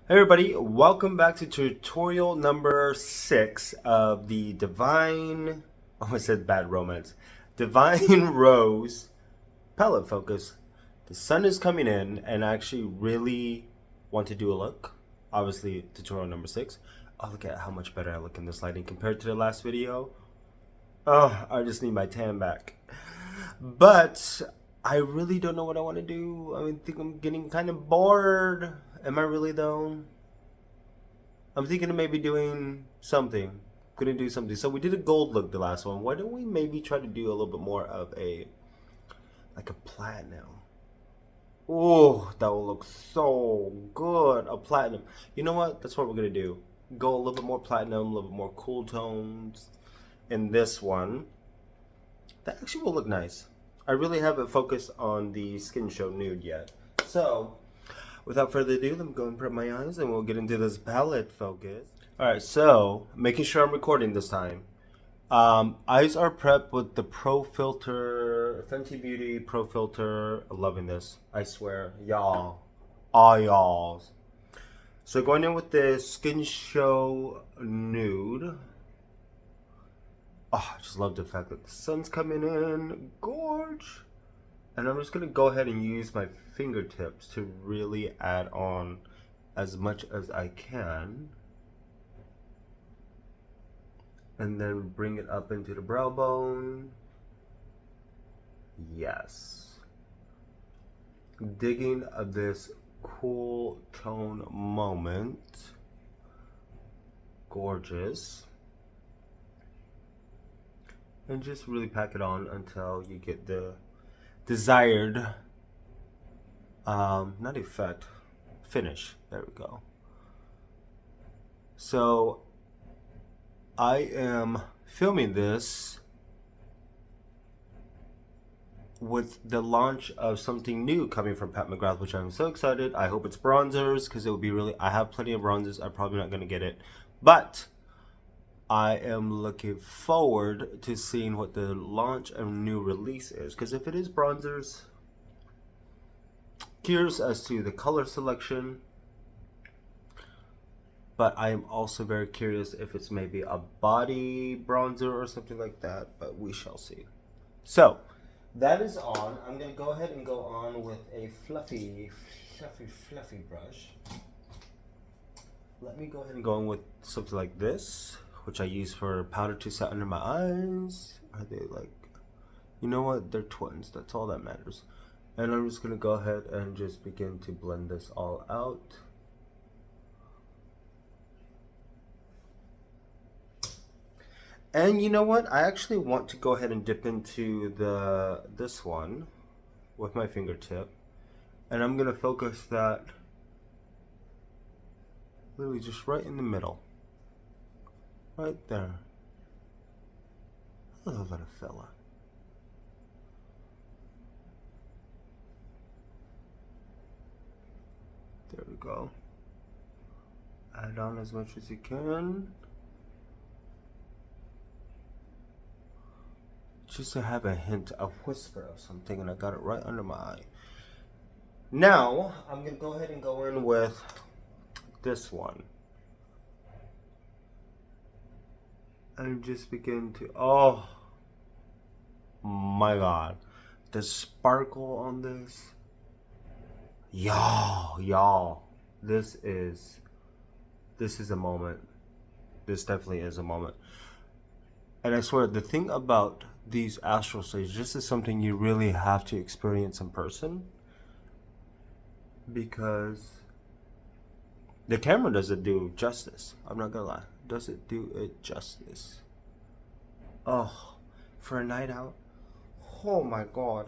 Hey everybody, welcome back to tutorial number 6 of the I said bad romance, Divine Rose palette focus. The sun is coming in and I actually really want to do a look. Obviously tutorial number 6. Oh, look at how much better I look in this lighting compared to the last video. Oh, I just need my tan back. But I really don't know what I want to do. I think I'm getting kind of bored. Am I really though? I'm thinking of maybe doing something. Gonna do something. So we did a gold look the last one. Why don't we maybe try to do a little bit more of like a platinum? Oh, that will look so good. A platinum. You know what? That's what we're gonna do. Go a little bit more platinum, a little bit more cool tones in this one. That actually will look nice. I really haven't focused on the Skin Show Nude yet. So, without further ado, let me go and prep my eyes and we'll get into this palette focus. Alright, so, making sure I'm recording this time. Eyes are prepped with the Pro Filter, Fenty Beauty Pro Filter. Loving this, I swear. Y'all. All y'alls. So going in with the Skin Show Nude. Oh, I just love the fact that the sun's coming in. Gorge. And I'm just going to go ahead and use my fingertips to really add on as much as I can. And then bring it up into the brow bone. Yes. Digging this cool tone moment. Gorgeous. And just really pack it on until you get the desired not effect, finish. There we go. So I am filming this with the launch of something new coming from Pat McGrath, which I'm so excited. I hope it's bronzers because it will be really, I have plenty of bronzers. I'm probably not going to get it, but I am looking forward to seeing what the launch and new release is, because if it is bronzers, curious as to the color selection, but I am also very curious if it's maybe a body bronzer or something like that, but we shall see. So that is on. I'm going to go ahead and go on with a fluffy brush. Let me go ahead and go in with something like this, which I use for powder to set under my eyes. Are they like, you know what? They're twins. That's all that matters. And I'm just going to go ahead and just begin to blend this all out. And you know what? I actually want to go ahead and dip into this one with my fingertip. And I'm going to focus that literally just right in the middle. Right there. I love that fella. There we go. Add on as much as you can. Just to have a hint, a whisper of something, and I got it right under my eye. Now, I'm going to go ahead and go in with this one. And just begin to, oh my god. The sparkle on this. Y'all, this is a moment. This definitely is a moment. And I swear, the thing about these astral stages, this is something you really have to experience in person, because the camera doesn't do justice. I'm not gonna lie, doesn't do it justice. Oh, for a night out, oh my god.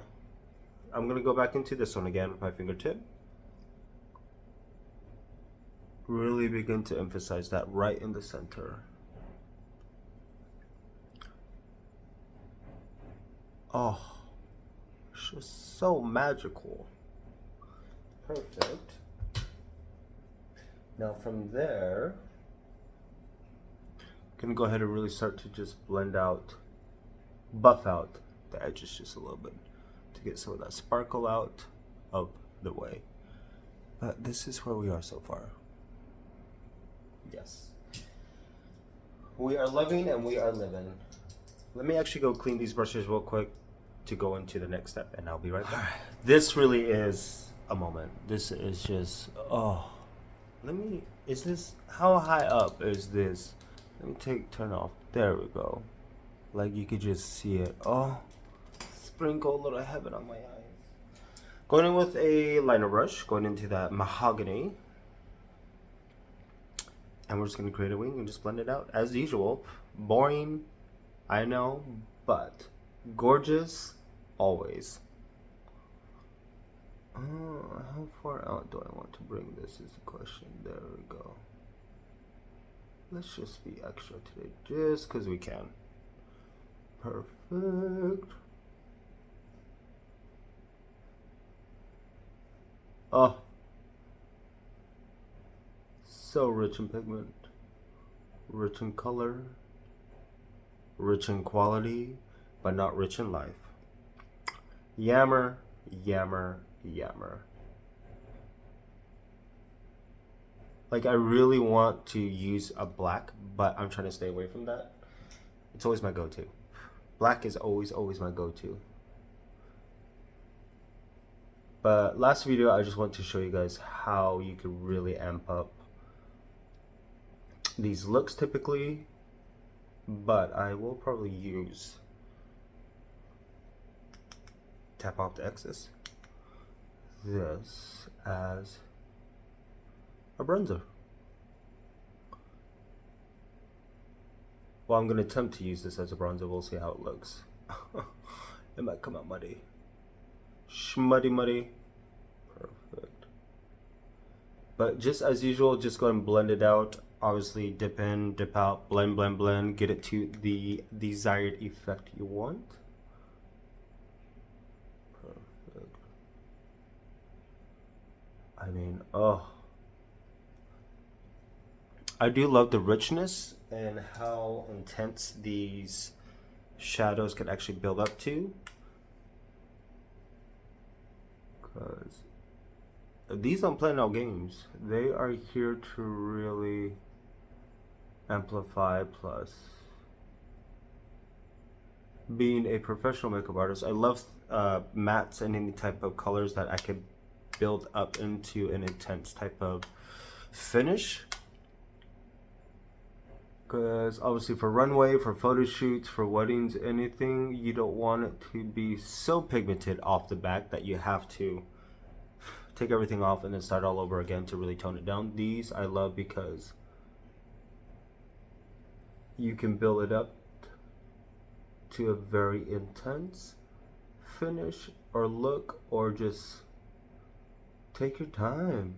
I'm gonna go back into this one again with my fingertip. Really begin to emphasize that right in the center. Oh, it's just so magical. Perfect. Now from there, I'm gonna go ahead and really start to just blend out, buff out the edges just a little bit to get some of that sparkle out of the way. But this is where we are so far. Yes. We are loving and we are living. Let me actually go clean these brushes real quick to go into the next step, and I'll be right back. This really is a moment. This is just, oh. Is this, how high up is this? Let me turn off. There we go. Like you could just see it. Oh, sprinkle a little heaven on my eyes. Going in with a liner brush, going into that mahogany. And we're just gonna create a wing and just blend it out as usual. Boring, I know, but gorgeous always. How far out do I want to bring this is the question. There we go. Let's just be extra today, just because we can. Perfect. Oh. So rich in pigment, rich in color, rich in quality, but not rich in life. Yammer, yammer, yammer. Like I really want to use a black, but I'm trying to stay away from that. It's always my go-to. Black is always my go-to. But last video, I just want to show you guys how you could really amp up these looks typically, but I will probably use, tap off the excess, this as a bronzer. Well, I'm going to attempt to use this as a bronzer. We'll see how it looks. It might come out muddy. Schmuddy muddy. Perfect. But just as usual, just go and blend it out. Obviously, dip in, dip out, blend, blend, blend. Get it to the desired effect you want. Perfect. I mean, oh. I do love the richness and how intense these shadows can actually build up to. Because these don't play no games. They are here to really amplify. Plus, being a professional makeup artist, I love mattes and any type of colors that I could build up into an intense type of finish. Because obviously for runway, for photo shoots, for weddings, anything, you don't want it to be so pigmented off the back that you have to take everything off and then start all over again to really tone it down. These I love because you can build it up to a very intense finish or look, or just take your time.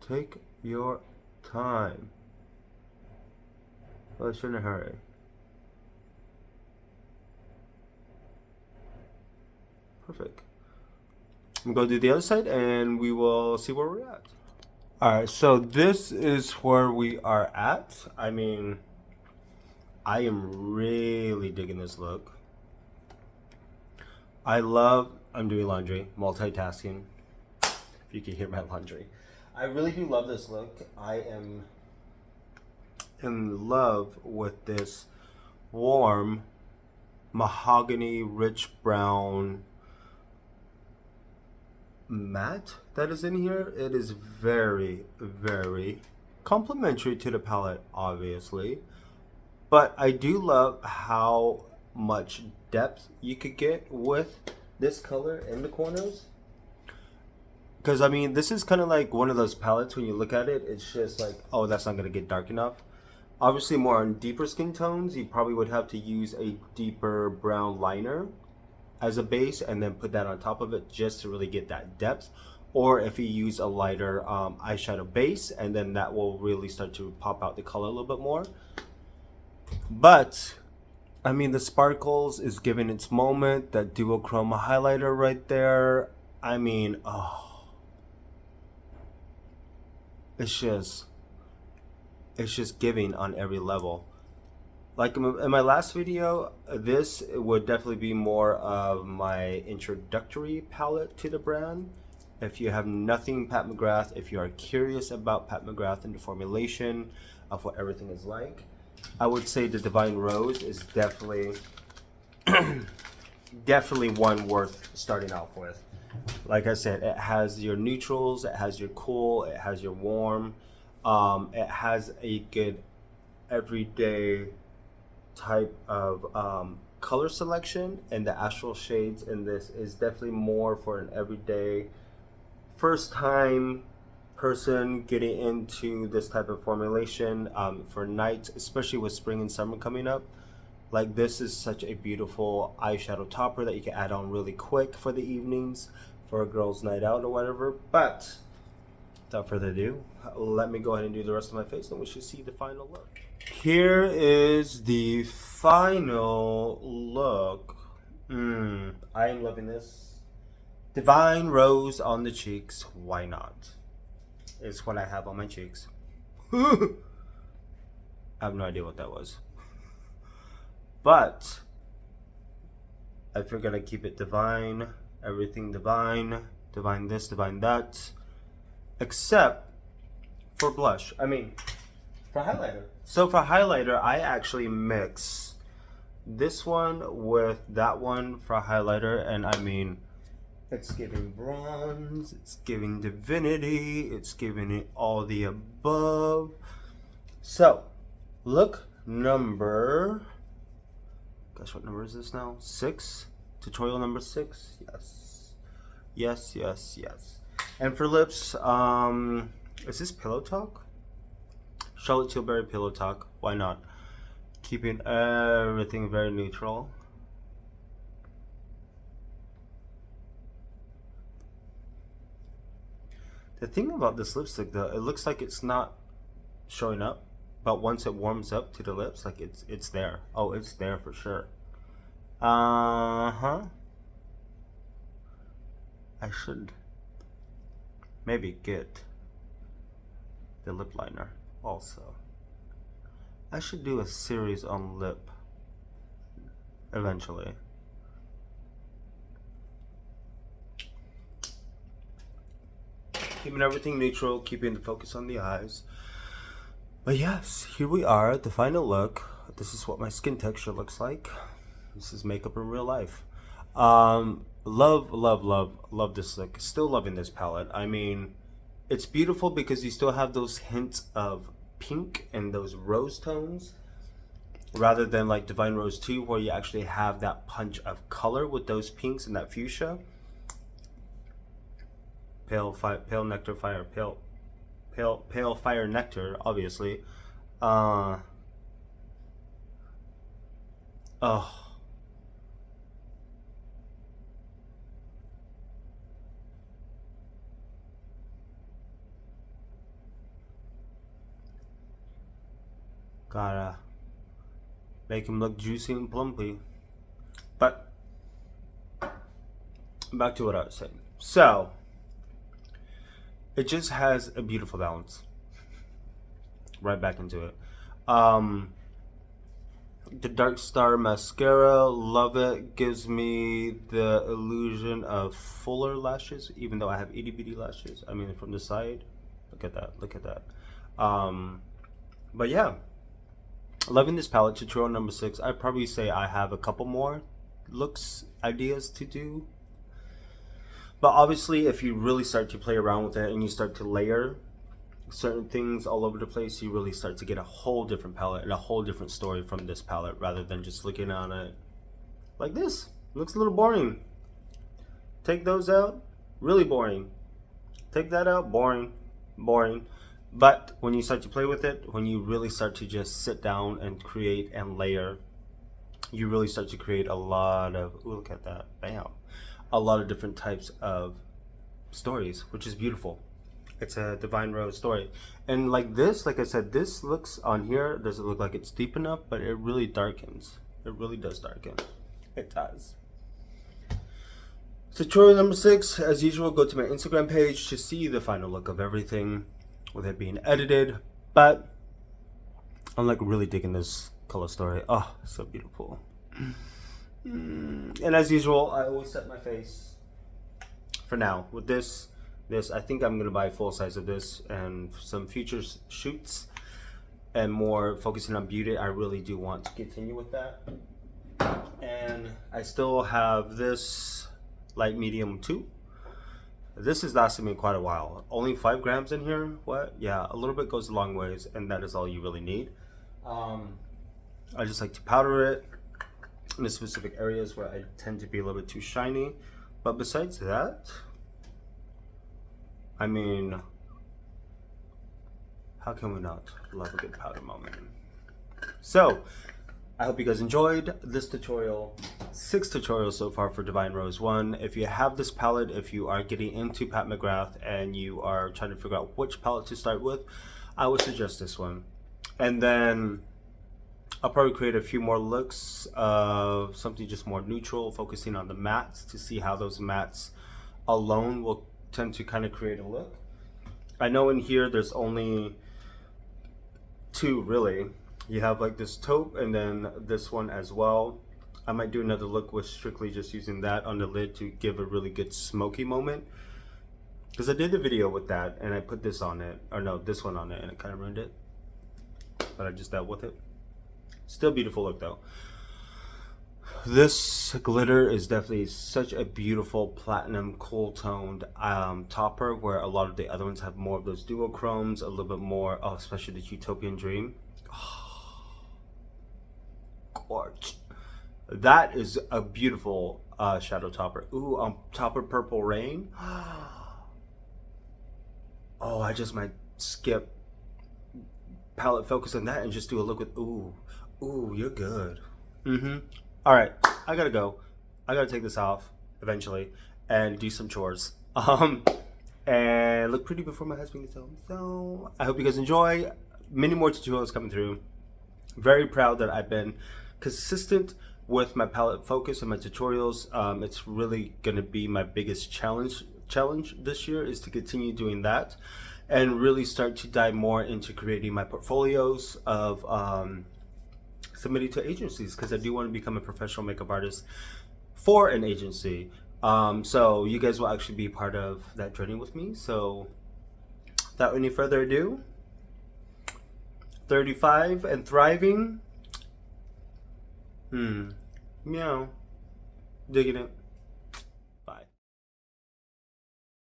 Take your time. Let's in a hurry. Perfect. I'm gonna go do the other side and we will see where we're at. Alright, so this is where we are at. I mean, I am really digging this look. I'm doing laundry, multitasking. If you can hear my laundry. I really do love this look. I am in love with this warm mahogany rich brown matte that is in here. It is very, very complementary to the palette, obviously, but I do love how much depth you could get with this color in the corners. Because I mean, this is kind of like one of those palettes when you look at it, it's just like, oh, that's not gonna get dark enough. Obviously, more on deeper skin tones, you probably would have to use a deeper brown liner as a base and then put that on top of it just to really get that depth. Or if you use a lighter eyeshadow base, and then that will really start to pop out the color a little bit more. But I mean, the sparkles is giving its moment. That duochroma highlighter right there, I mean, oh, it's just giving on every level. Like in my last video, this would definitely be more of my introductory palette to the brand. If you have nothing Pat McGrath, if you are curious about Pat McGrath and the formulation of what everything is like, I would say the Divine Rose is definitely definitely one worth starting off with. Like I said, it has your neutrals, it has your cool, it has your warm, it has a good everyday type of color selection, and the astral shades in this is definitely more for an everyday first time person getting into this type of formulation for nights, especially with spring and summer coming up. Like, this is such a beautiful eyeshadow topper that you can add on really quick for the evenings, for a girl's night out or whatever. But without further ado, let me go ahead and do the rest of my face and we should see the final look. Here is the final look. I am loving this. Divine Rose on the cheeks. Why not? Is what I have on my cheeks. I have no idea what that was. But I figured I'd keep it divine. Everything divine. Divine this, divine that. Except for blush. I mean, for highlighter. So for highlighter, I actually mix this one with that one for highlighter. And I mean, it's giving bronze, it's giving divinity, it's giving it all the above. So, look number, gosh, what number is this now? 6? Tutorial number 6? Yes. Yes, yes, yes. And for lips, is this Pillow Talk? Charlotte Tilbury Pillow Talk. Why not? Keeping everything very neutral. The thing about this lipstick, though, it looks like it's not showing up, but once it warms up to the lips, like it's there. Oh, it's there for sure. I should maybe get the lip liner also. I should do a series on lip eventually. Keeping everything neutral, keeping the focus on the eyes. But yes, here we are, the final look. This is what my skin texture looks like. This is makeup in real life. Love, love, love, love this look. Still loving this palette. I mean, it's beautiful because you still have those hints of pink and those rose tones, rather than like Divine Rose 2, where you actually have that punch of color with those pinks and that fuchsia. Pale fire nectar, obviously. Oh, gotta make him look juicy and plumpy. But back to what I was saying. So it just has a beautiful balance. Right back into it. The Dark Star mascara, love it. Gives me the illusion of fuller lashes, even though I have itty bitty lashes. I mean, from the side, look at that, look at that. But yeah, loving this palette. Tutorial number 6. I'd probably say I have a couple more looks ideas to do. But obviously, if you really start to play around with it and you start to layer certain things all over the place, you really start to get a whole different palette and a whole different story from this palette, rather than just looking on it like this. It looks a little boring. Take those out, really boring. Take that out, boring, boring. But when you start to play with it, when you really start to just sit down and create and layer, you really start to create a lot of, ooh, look at that, bam. A lot of different types of stories, which is beautiful. It's a Divine Rose story. And like this, like I said, this looks on here, doesn't look like it's deep enough, but it really darkens. It really does darken. It does. Tutorial number 6, as usual, go to my Instagram page to see the final look of everything with it being edited. But I'm like really digging this color story. Oh, so beautiful. And as usual, I always set my face for now with this This, I think I'm gonna buy a full size of this, and some future shoots and more focusing on beauty, I really do want to continue with that. And I still have this light medium 2. This is lasting me quite a while. Only 5 grams in here. What? Yeah, a little bit goes a long ways, and that is all you really need. I just like to powder it in the specific areas where I tend to be a little bit too shiny. But besides that, I mean, how can we not love a good powder moment? So, I hope you guys enjoyed this tutorial. 6 tutorials so far for Divine Rose 1. If you have this palette, if you are getting into Pat McGrath and you are trying to figure out which palette to start with, I would suggest this one. And then I'll probably create a few more looks of something just more neutral, focusing on the mattes to see how those mattes alone will tend to kind of create a look. I know in here there's only 2 really. You have like this taupe and then this one as well. I might do another look with strictly just using that on the lid to give a really good smoky moment, because I did the video with that and I put this on it, or no, this one on it, and it kind of ruined it, but I just dealt with it. Still beautiful look though. This glitter is definitely such a beautiful platinum cool toned topper, where a lot of the other ones have more of those duochromes, a little bit more, oh, especially the Utopian Dream. Gorge. That is a beautiful shadow topper. Ooh, Topper Purple Rain. Oh, I just might skip palette focus on that and just do a look with, ooh, you're good. All right, I gotta go. I gotta take this off eventually and do some chores. And look pretty before my husband gets home. So I hope you guys enjoy. Many more tutorials coming through. Very proud that I've been consistent with my palette focus and my tutorials. It's really gonna be my biggest challenge this year, is to continue doing that and really start to dive more into creating my portfolios of submitting to agencies, because I do want to become a professional makeup artist for an agency. So you guys will actually be part of that journey with me. So without any further ado, 35 and thriving. Meow. Digging it.